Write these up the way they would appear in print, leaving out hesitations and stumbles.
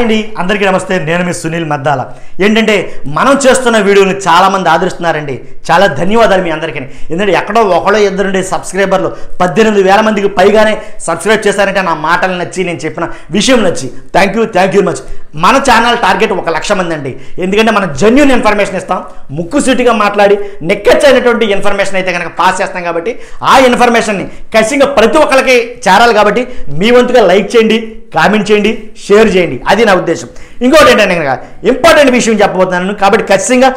Hi అండి, అందరికీ నమస్తే. నేను మీ సునీల్ మద్దాల. ఏంటంటే మనం చేస్తున్న వీడియోని చాలామంది ఆదరిస్తున్నారండి. చాలా ధన్యవాదాలు మీ అందరికీ. ఎందుకంటే ఎక్కడో ఒకడో ఇద్దరుండే సబ్స్క్రైబర్లు 18,000 మందికి పైగానే సబ్స్క్రైబ్ చేశారంటే నా మాటలు నచ్చి, నేను చెప్పిన విషయం నచ్చి థ్యాంక్ యూ మచ్. మన ఛానల్ టార్గెట్ 1,00,000 మంది అండి. ఎందుకంటే మనం జెన్యూన్ ఇన్ఫర్మేషన్ ఇస్తాం, ముక్కుసూటిగా మాట్లాడి నెక్కచ్చైనటువంటి ఇన్ఫర్మేషన్ అయితే కనుక పాస్ చేస్తాం. కాబట్టి ఆ ఇన్ఫర్మేషన్ని ఖచ్చితంగా ప్రతి ఒక్కరికి చేరాలి. కాబట్టి మీ వంతుగా లైక్ చేయండి, కామెంట్ చేయండి, షేర్ చేయండి. అది నా ఉద్దేశం. ఇంకోటి ఏంటంటే కనుక ఇంపార్టెంట్ విషయం చెప్పబోతున్నాను. కాబట్టి ఖచ్చితంగా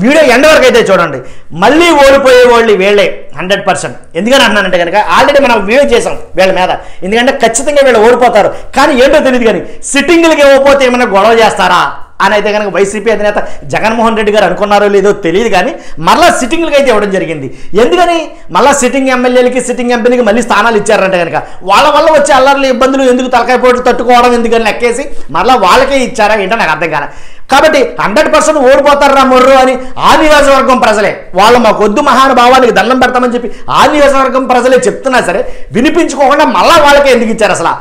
వీడియో ఎండ్ వరకు అయితే చూడండి. మళ్ళీ ఓడిపోయే వాళ్ళు వీళ్ళే 100%. ఎందుకని అన్నానంటే కనుక ఆల్రెడీ మనం వీడియో చేసాం వీళ్ళ మీద. ఎందుకంటే ఖచ్చితంగా వీళ్ళు ఓడిపోతారు. కానీ ఏంటో తెలియదు, కానీ సిట్టింగ్లకి ఇవ్వకపోతే ఏమైనా గొడవ చేస్తారా అని అయితే కనుక వైసీపీ అధినేత జగన్మోహన్ రెడ్డి గారు అనుకున్నారో లేదో తెలియదు. కానీ మళ్ళీ సిట్టింగ్లకి అయితే ఇవ్వడం జరిగింది. ఎందుకని మళ్ళీ సిట్టింగ్ ఎమ్మెల్యేలకి, సిట్టింగ్ ఎంపీలకి మళ్ళీ స్థానాలు ఇచ్చారంటే కనుక వాళ్ళ వల్ల వచ్చే అల్లర్లు, ఇబ్బందులు ఎందుకు తలకాయ పోటీ తట్టుకోవడం ఎందుకని లెక్కేసి మళ్ళీ వాళ్ళకే ఇచ్చారా ఏంటో నాకు అర్థం కాలే. కాబట్టి 100% ఓడిపోతారా మొర్రు అని ఆ నియోజకవర్గం ప్రజలే, వాళ్ళు మాకు వద్దు మహానుభావానికి దండం పెడతామని చెప్పి ఆ నియోజకవర్గం ప్రజలే చెప్తున్నా సరే వినిపించుకోకుండా మళ్ళీ వాళ్ళకే ఎందుకు ఇచ్చారు అసలు.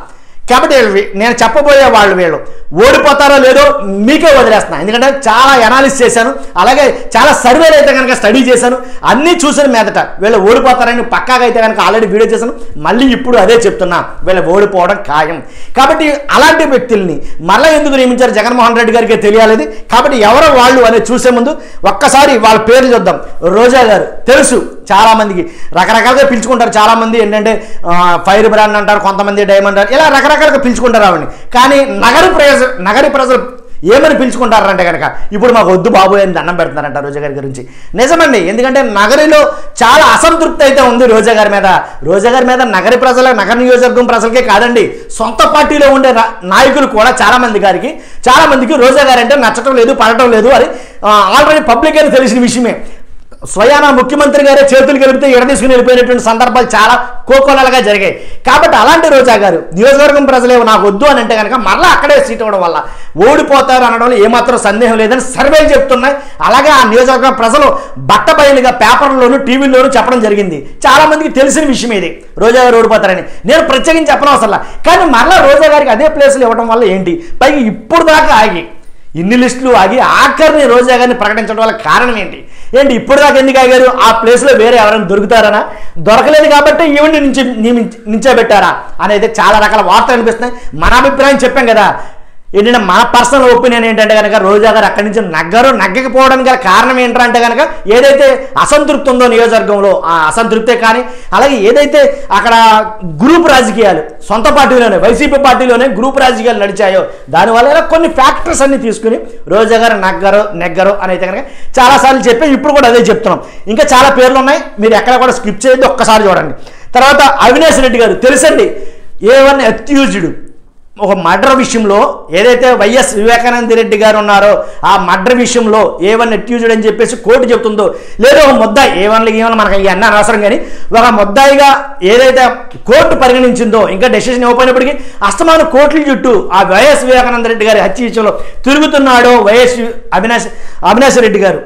కాబట్టి నేను చెప్పబోయే వాళ్ళు వీళ్ళు ఓడిపోతారో లేదో మీకే వదిలేస్తున్నా. ఎందుకంటే చాలా అనాలిసిస్ చేశాను, అలాగే చాలా సర్వేలు అయితే కనుక స్టడీ చేశాను. అన్నీ చూసిన మీదట వీళ్ళు ఓడిపోతారని పక్కాగా అయితే కనుక ఆల్రెడీ వీడియో చేశాను. మళ్ళీ ఇప్పుడు అదే చెప్తున్నా, వీళ్ళు ఓడిపోవడం ఖాయం. కాబట్టి అలాంటి వ్యక్తుల్ని మళ్ళీ ఎందుకు నియమించారు జగన్మోహన్ రెడ్డి గారికి తెలియాలి. కాబట్టి ఎవరో వాళ్ళు అనేది చూసే ముందు ఒక్కసారి వాళ్ళ పేర్లు చూద్దాం. రోజా గారు తెలుసు చాలామందికి, రకరకాలుగా పిలుచుకుంటారు. చాలామంది ఏంటంటే ఫైర్ బ్రాండ్ అంటారు, కొంతమంది డైమండ్ అంటారు, ఇలా రకరకాలుగా పిలుచుకుంటారు ఆవిడని. కానీ నగరి ప్రజలు ఏమని పిలుచుకుంటారంటే కనుక ఇప్పుడు మాకు వద్దు బాబు అని దండం పెడుతున్నారంట రోజా గారి గురించి. నిజమండి, ఎందుకంటే నగరిలో చాలా అసంతృప్తి అయితే ఉంది రోజా గారి మీద. రోజా గారి మీద నగర నియోజకవర్గం ప్రజలకే కాదండి, సొంత పార్టీలో ఉండే నాయకులు కూడా చాలా మందికి రోజా గారు అంటే నచ్చటం లేదు, పడటం లేదు అని ఆల్రెడీ పబ్లిక్ అని తెలిసిన విషయమే. స్వయాన ముఖ్యమంత్రి గారే చేతులు కలిపితే ఎడదీసుకుని వెళ్ళిపోయినటువంటి సందర్భాలు చాలా కోకొల్లలుగా జరిగాయి. కాబట్టి అలాంటి రోజా గారు నియోజకవర్గం ప్రజలే నాకు వద్దు అని అంటే కనుక మళ్ళీ అక్కడే సీట్ ఇవ్వడం వల్ల ఓడిపోతారు అనడంలో ఏమాత్రం సందేహం లేదని సర్వేలు చెప్తున్నాయి. అలాగే ఆ నియోజకవర్గం ప్రజలు బట్టబయలుగా పేపర్లోను, టీవీల్లోనూ చెప్పడం జరిగింది. చాలా మందికి తెలిసిన విషయం ఇది, రోజా గారు ఓడిపోతారని. నేను ప్రత్యేకించి చెప్పను అసలు. కానీ మళ్ళీ రోజా గారికి అదే ప్లేస్లు ఇవ్వడం వల్ల ఏంటి, పైగా ఇప్పుడు దాకా ఆగి ఇన్ని లిస్టులు ఆగి ఆఖరిని రోజా గారిని ప్రకటించడం వల్ల కారణం ఏంటి ఇప్పుడు దాకా ఎందుకు ఆగారు? ఆ ప్లేస్లో వేరే ఎవరైనా దొరుకుతారనా? దొరకలేదు కాబట్టి ఈవెంట్ నించోబెట్టారా అనేది చాలా రకాల వార్తలు అనిపిస్తున్నాయి. మన అభిప్రాయం చెప్పాం కదా. ఏంటంటే మన పర్సనల్ ఒపీనియన్ ఏంటంటే కనుక రోజా గారు అక్కడి నుంచి నగ్గకపోవడానికి గల కారణం ఏంటంటే కనుక ఏదైతే అసంతృప్తి ఉందో నియోజకవర్గంలో ఆ అసంతృప్తే కానీ, అలాగే ఏదైతే అక్కడ గ్రూప్ రాజకీయాలు సొంత పార్టీలోనే వైసీపీ పార్టీలోనే గ్రూప్ రాజకీయాలు నడిచాయో దానివల్ల కొన్ని ఫ్యాక్టర్స్ అన్ని తీసుకుని రోజా గారు నెగ్గరు అని అయితే కనుక చాలాసార్లు చెప్పి ఇప్పుడు కూడా అదే చెప్తున్నాం. ఇంకా చాలా పేర్లు ఉన్నాయి, మీరు ఎక్కడ కూడా స్కిప్ చేయొద్దు, ఒక్కసారి చూడండి. తర్వాత అవినాష్ రెడ్డి గారు తెలుసండి, A1 అక్యూజ్డ్ ఒక మర్డర్ విషయంలో ఏదైతే వైఎస్ వివేకానంద రెడ్డి గారు ఉన్నారో ఆ మర్డర్ విషయంలో A1 అక్యూజ్డ్ అని చెప్పేసి కోర్టు చెప్తుందో, లేదో ఒక ముద్దాయి A1 మనకి ఇవన్నీ అనవసరం, కానీ ఒక ముద్దాయిగా ఏదైతే కోర్టు పరిగణించిందో ఇంకా డెసిషన్ ఇవ్వకపోయినప్పటికీ అస్తమానం కోర్టుల చుట్టూ ఆ వైఎస్ వివేకానంద రెడ్డి గారి హత్య విషయంలో తిరుగుతున్నాడో అవినాష్ రెడ్డి గారు,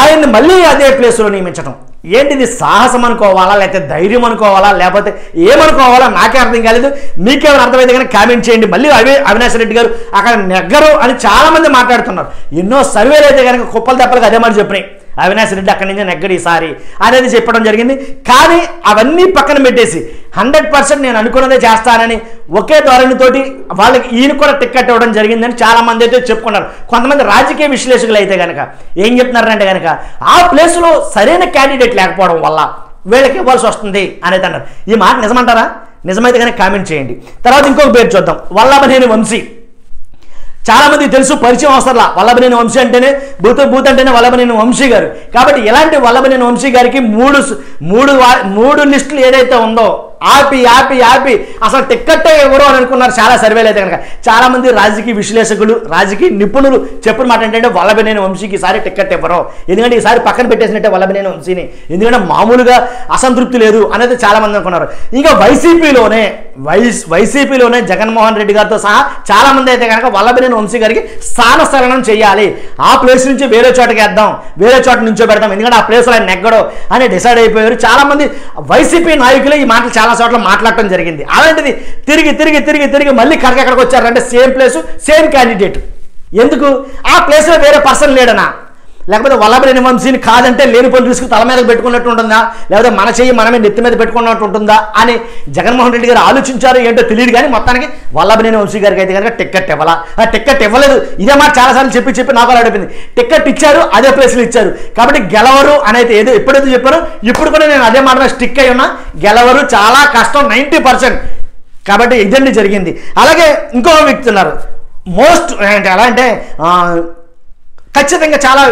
ఆయన్ని మళ్ళీ అదే ప్లేస్లో నియమించడం ఏంటిది? సాహసం అనుకోవాలా, లేకపోతే ధైర్యం అనుకోవాలా, లేకపోతే ఏమనుకోవాలా నాకే అర్థం కాలేదు. మీకేమైనా అర్థమైతే కనుక కామెంట్ చేయండి. మళ్ళీ అవినాష్ రెడ్డి గారు అక్కడ నెగ్గరు అని చాలామంది మాట్లాడుతున్నారు. ఎన్నో సర్వేలు అయితే కనుక కుప్పలు తెప్పలుగా అదే మాట చెప్పినాయి, అవినాష్ రెడ్డి అక్కడి నుంచి నెగ్గడు ఈసారి అనేది చెప్పడం జరిగింది. కానీ అవన్నీ పక్కన పెట్టేసి 100% నేను అనుకున్నదే చేస్తానని ఒకే ధోరణితోటి వాళ్ళకి ఈయన కూడా టిక్కెట్ ఇవ్వడం జరిగిందని చాలామంది అయితే చెప్పుకున్నారు. కొంతమంది రాజకీయ విశ్లేషకులు అయితే కనుక ఏం చెప్తున్నారంటే కనుక ఆ ప్లేస్లో సరైన క్యాండిడేట్ లేకపోవడం వల్ల వీళ్ళకి ఇవ్వాల్సి వస్తుంది అనేది అన్నారు. ఈ మాట నిజమంటారా? నిజమైతే కనుక కామెంట్ చేయండి. తర్వాత ఇంకొక పేరు చూద్దాం, వల్లభనేని వంశీ. చాలామంది తెలుసు, పరిచయం అవసరంలా. వల్లభనేని వంశీ అంటేనే బూత్ అంటేనే వల్లభనేని వంశీ గారు. కాబట్టి ఇలాంటి వల్లభనేని వంశీ గారికి మూడు లిస్టులు ఏదైతే ఉందో ఆపి అసలు టిక్కెట్టే ఎవరు అని అనుకున్నారు చాలా సర్వేలు అయితే కనుక. చాలామంది రాజకీయ విశ్లేషకులు, రాజకీయ నిపుణులు చెప్పిన మాట ఏంటంటే వల్లభనేని వంశీకి ఈసారి టిక్కెట్ ఇవ్వరు, ఎందుకంటే ఈసారి పక్కన పెట్టేసినట్టే వల్లభనేని వంశీని, ఎందుకంటే మామూలుగా అసంతృప్తి లేదు అనేది చాలామంది అనుకున్నారు. ఇంకా వైసీపీలోనే జగన్మోహన్ రెడ్డి గారితో సహా చాలామంది అయితే కనుక వల్లభనేని వంశీ గారికి స్థానస్థలనం చేయాలి, ఆ ప్లేస్ నుంచి వేరే చోటకి వేద్దాం, వేరే చోట నుంచో పెడతాం, ఎందుకంటే ఆ ప్లేస్లో ఆయన నెగ్గడో అని డిసైడ్ అయిపోయారు. చాలామంది వైసీపీ నాయకులే ఈ మాటలు చాలా చోట్ల మాట్లాడటం జరిగింది. అలాంటిది తిరిగి మళ్ళీ ఎక్కడికి వచ్చారంటే సేమ్ ప్లేసు సేమ్ క్యాండిడేట్. ఎందుకు? ఆ ప్లేస్లో వేరే పర్సన్ లేడనా, లేకపోతే వల్లభనేని వంశీని కాదంటే లేనిపోయిన రిస్క్ తల మీద పెట్టుకున్నట్టు ఉంటుందా, లేకపోతే మన చెయ్యి మనమే నెత్తి మీద పెట్టుకున్నట్టు ఉంటుందా అని జగన్మోహన్ రెడ్డి గారు ఆలోచించారు ఏంటో తెలియదు. కానీ మొత్తానికి వల్లభనేని వంశీ గారికి అయితే కనుక టికెట్ ఇవ్వాలా, ఆ టికెట్ ఇవ్వలేదు. ఇదే మాట చాలాసార్లు చెప్పి నాకు అడిపింది. టికెట్ ఇచ్చారు, అదే ప్లేస్లో ఇచ్చారు. కాబట్టి గెలవరు అనేది ఏదో ఎప్పుడైతే చెప్పారో ఇప్పుడు కూడా నేను అదే మాట స్టిక్ అయి ఉన్నా. గెలవరు, చాలా కష్టం, 90%. కాబట్టి ఇదండి జరిగింది. అలాగే ఇంకో వ్యక్తి ఉన్నారు మోస్ట్ అంటే ఎలా అంటే ఖచ్చితంగా చాలా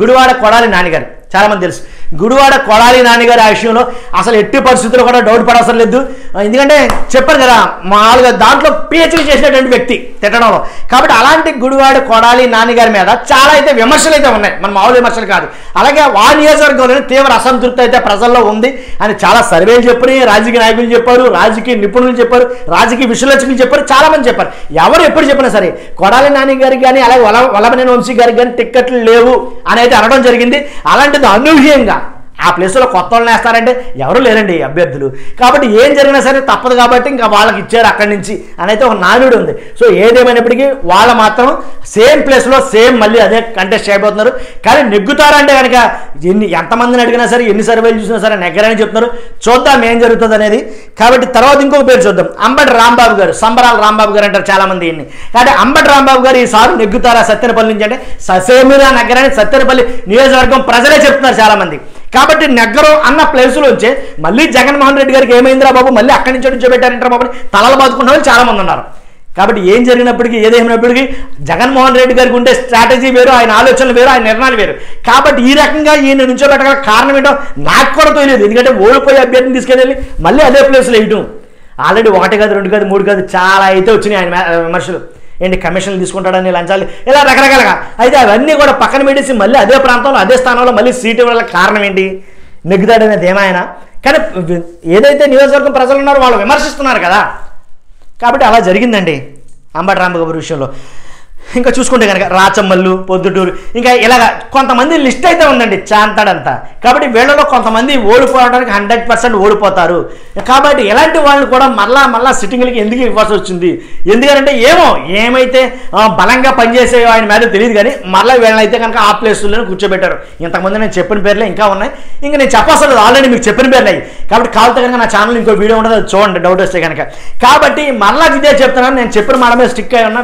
గుడివాడ కొడాలి నానిగారు, చాలామంది తెలుసు. గుడివాడ కొడాలి నానిగారు ఆ విషయంలో అసలు ఎట్టి పరిస్థితుల్లో కూడా డౌట్ పడవసరం లేదు. ఎందుకంటే చెప్పారు కదా, మామూలుగా దాంట్లో పిహెచ్డీ చేసినటువంటి వ్యక్తి తిట్టడంలో. కాబట్టి అలాంటి గుడివాడ కొడాలి నానిగారి మీద చాలా అయితే విమర్శలు అయితే ఉన్నాయి, మన మామూలు విమర్శలు కాదు. అలాగే ఆ నియోజకవర్గంలోనే తీవ్ర అసంతృప్తి అయితే ప్రజల్లో ఉంది అని చాలా సర్వేలు చెప్పారు, రాజకీయ నాయకులు చెప్పారు, రాజకీయ నిపుణులు చెప్పారు, రాజకీయ విశ్లేషకులు చెప్పారు, చాలామంది చెప్పారు. ఎవరు ఎప్పుడు చెప్పినా సరే కొడాలి నాని గారికి కానీ అలాగే వల్లభనేని వంశీ గారికి కానీ టిక్కెట్లు లేవు అని అయితే అనడం జరిగింది. అలాంటిది అనూహ్యంగా ఆ ప్లేస్లో కొత్త వాళ్ళని వేస్తారంటే ఎవరు లేరండి అభ్యర్థులు. కాబట్టి ఏం జరిగినా సరే తప్పదు కాబట్టి ఇంకా వాళ్ళకి ఇచ్చారు అక్కడి నుంచి అనేది ఒక నానుడు ఉంది. సో ఏదేమైనప్పటికీ వాళ్ళు మాత్రం సేమ్ ప్లేస్లో సేమ్ మళ్ళీ అదే కంటెస్ట్ చేయబోతున్నారు. కానీ నెగ్గుతారంటే కనుక ఎంతమందిని అడిగినా సరే, ఎన్ని సర్వేలు చూసినా సరే నెగ్గరని చెప్తున్నారు. చూద్దాం ఏం జరుగుతుంది అనేది. కాబట్టి తర్వాత ఇంకొక పేరు చూద్దాం, అంబటి రాంబాబు గారు. సంబరాల రాంబాబు గారు అంటారు చాలామంది ఈయన్ని. కాబట్టి అంబటి రాంబాబు గారు ఈసారి నెగ్గుతారా సత్తెనపల్లి నుంచి అంటే సేమిరా నెగ్గరని సత్తెనపల్లి నియోజకవర్గం ప్రజలే చెప్తున్నారు చాలామంది. కాబట్టి నెగ్గరు అన్న ప్లేసులోంచే మళ్ళీ జగన్మోహన్ రెడ్డి గారికి ఏమైందిరా బాబు, మళ్ళీ అక్కడి నుంచి నుంచోబెట్టారంటారా బాబు తలలు బాదుకున్న వాళ్ళు చాలామంది ఉన్నారు. కాబట్టి ఏం జరిగినప్పటికీ ఏదేమైనప్పటికీ జగన్మోహన్ రెడ్డి గారికి ఉండే స్ట్రాటజీ వేరు, ఆయన ఆలోచనలు వేరు, ఆయన నిర్ణయాలు వేరు. కాబట్టి ఈ రకంగా ఈయన నుంచోబెట్టగల కారణం ఏంటో నాకు కూడా తెలియదు. ఎందుకంటే ఓడిపోయే అభ్యర్థిని తీసుకెళ్ళి మళ్ళీ అదే ప్లేస్లో వేయటం. ఆల్రెడీ 1 కాదు 2 కాదు 3 కాదు చాలా అయితే వచ్చినాయి ఆయన విమర్శలు. ఏంటి కమిషన్లు తీసుకుంటాడని, లంచాలు, ఇలా రకరకాలుగా. అయితే అవన్నీ కూడా పక్కన పెట్టేసి మళ్ళీ అదే ప్రాంతంలో అదే స్థానంలో మళ్ళీ సీటు ఇవ్వడానికి కారణం ఏంటి? నెగ్గుతాడనేది ఏమైనా. కానీ ఏదైతే నియోజకవర్గం ప్రజలు ఉన్నారో వాళ్ళు విమర్శిస్తున్నారు కదా. కాబట్టి అలా జరిగిందండి అంబటి రాంబాబు విషయంలో. ఇంకా చూసుకుంటే కనుక రాచమ్మల్లు, పొద్దుటూరు, ఇంకా ఇలాగ కొంతమంది లిస్ట్ అయితే ఉందండి చాంతాడంతా. కాబట్టి వీళ్ళలో కొంతమంది ఓడిపోవడానికి 100% ఓడిపోతారు. కాబట్టి ఇలాంటి వాళ్ళు కూడా మళ్ళా సిట్టింగ్లకి ఎందుకు ఇవ్వాల్సి వచ్చింది? ఎందుకంటే ఏమైతే బలంగా పనిచేసే ఆయన మీద తెలియదు. కానీ మళ్ళీ వీళ్ళనైతే కనుక ఆ ప్లేసుల్లోనే కూర్చోబెట్టారు. ఇంతకుముందు నేను చెప్పిన పేర్లే ఇంకా ఉన్నాయి, ఇంకా నేను చెప్పాల్సిన ఆల్రెడీ మీకు చెప్పిన పేర్లే. కాబట్టి కావాలంటే కనుక నా ఛానల్ ఇంకో వీడియో ఉండదు, అది చూడండి డౌట్ వస్తే కనుక. కాబట్టి మళ్ళీ ఇదే చెప్తున్నాను, నేను చెప్పిన మాట మీద స్టిక్ అయి ఉన్నా.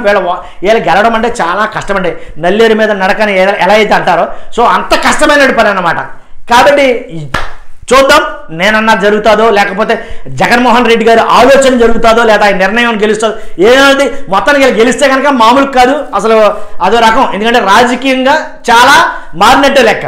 వీళ్ళ గెలవడం అంటే చాలా కష్టమండి. నల్లేరు మీద నడకని ఎలా అయితే అంటారో, సో అంత కష్టమైన పని అన్నమాట. కాబట్టి చూద్దాం నేనన్నా జరుగుతుందో, లేకపోతే జగన్మోహన్ రెడ్డి గారి ఆలోచన జరుగుతుందో, లేదా ఆయన నిర్ణయం గెలుస్తుందో. ఏదైనా మొత్తానికి గెలిస్తే కనుక మామూలు కాదు, అసలు అదో రకం. ఎందుకంటే రాజకీయంగా చాలా మారినట్టే లెక్క.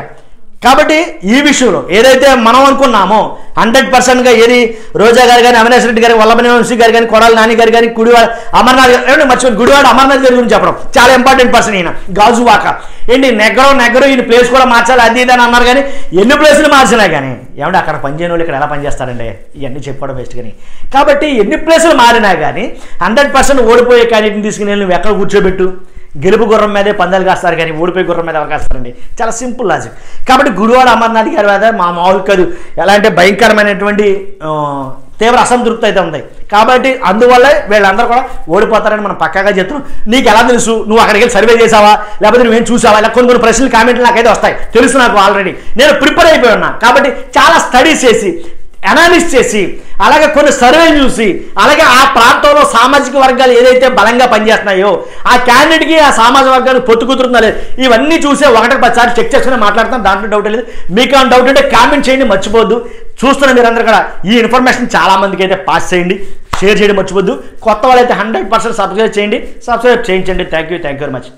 కాబట్టి ఈ విషయంలో ఏదైతే మనం అనుకున్నామో 100%గా ఏది రోజా గారు కానీ, అవినాష్ రెడ్డి గారు, వల్లభనేని వంశీ గారు కానీ, కొడాలి నాని గారు కానీ, గుడివాడ అమర్నాథ్ గారు, మర్చిపోయి గుడివాడ అమర్నాథ్ గారి గురించి చెప్పడం చాలా ఇంపార్టెంట్ పర్సన్. ఈయన గాజువాక ఏంటి నెగ్గరు ఈయన ప్లేస్ కూడా మార్చాలి అది ఇది అని అన్నారు. కానీ ఎన్ని ప్లేసులు మార్చినా కానీ ఏమంటే అక్కడ పనిచేయని వాళ్ళు ఇక్కడ ఎలా పనిచేస్తారండి, ఇవన్నీ చెప్పుకోవడం బెస్ట్. కానీ కాబట్టి ఎన్ని ప్లేసులు మారినా కానీ 100% ఓడిపోయే క్యాండిడేట్ని తీసుకుని నువ్వు ఎక్కడ కూర్చోబెట్టు, గెలుపు గుర్రం మీదే పందాలు కాస్తారు కానీ ఓడిపోయి గుర్రం మీద ఎవరు కాస్తారండి. చాలా సింపుల్ లాజిక్. కాబట్టి గుడివాడ అమర్నాథ్ గారి మీద మామూలు కాదు, ఎలా అంటే భయంకరమైనటువంటి తీవ్ర అసంతృప్తి అయితే ఉంది. కాబట్టి అందువల్లే వీళ్ళందరూ కూడా ఓడిపోతారని మనం పక్కాగా చెప్తున్నాం. నీకు ఎలా తెలుసు? నువ్వు అక్కడికి వెళ్ళి సర్వే చేసావా, లేకపోతే నువ్వేం చూసావా? ఇలా కొన్ని ప్రశ్నలు కామెంట్లు నాకైతే వస్తాయి, తెలుసు నాకు ఆల్రెడీ. నేను ప్రిపేర్ అయిపోయి ఉన్నా. కాబట్టి చాలా స్టడీస్ చేసి, అనాలిసిస్ చేసి, అలాగే కొన్ని సర్వేలు చూసి, అలాగే ఆ ప్రాంతంలో సామాజిక వర్గాలు ఏదైతే బలంగా పనిచేస్తున్నాయో ఆ క్యాండిడేట్కి ఆ సామాజిక వర్గానికి పొత్తు కుదురుతుందా లేదు, ఇవన్నీ చూసే 1-10 సార్లు చెక్ చేసుకుని మాట్లాడతాం. దాంట్లో డౌట్ లేదు. మీకు ఆ డౌట్ ఉంటే కామెంట్ చేయండి, మర్చిపోద్దు. చూస్తున్న మీరందరూ కూడా ఈ ఇన్ఫర్మేషన్ చాలా మందికి అయితే పాస్ చేయండి, షేర్ చేయడం మర్చిపోద్దు. కొత్త వాళ్ళైతే 100% సబ్స్క్రైబ్ చేయండి, సబ్స్క్రైబ్ చేయించండి. Thank you very much.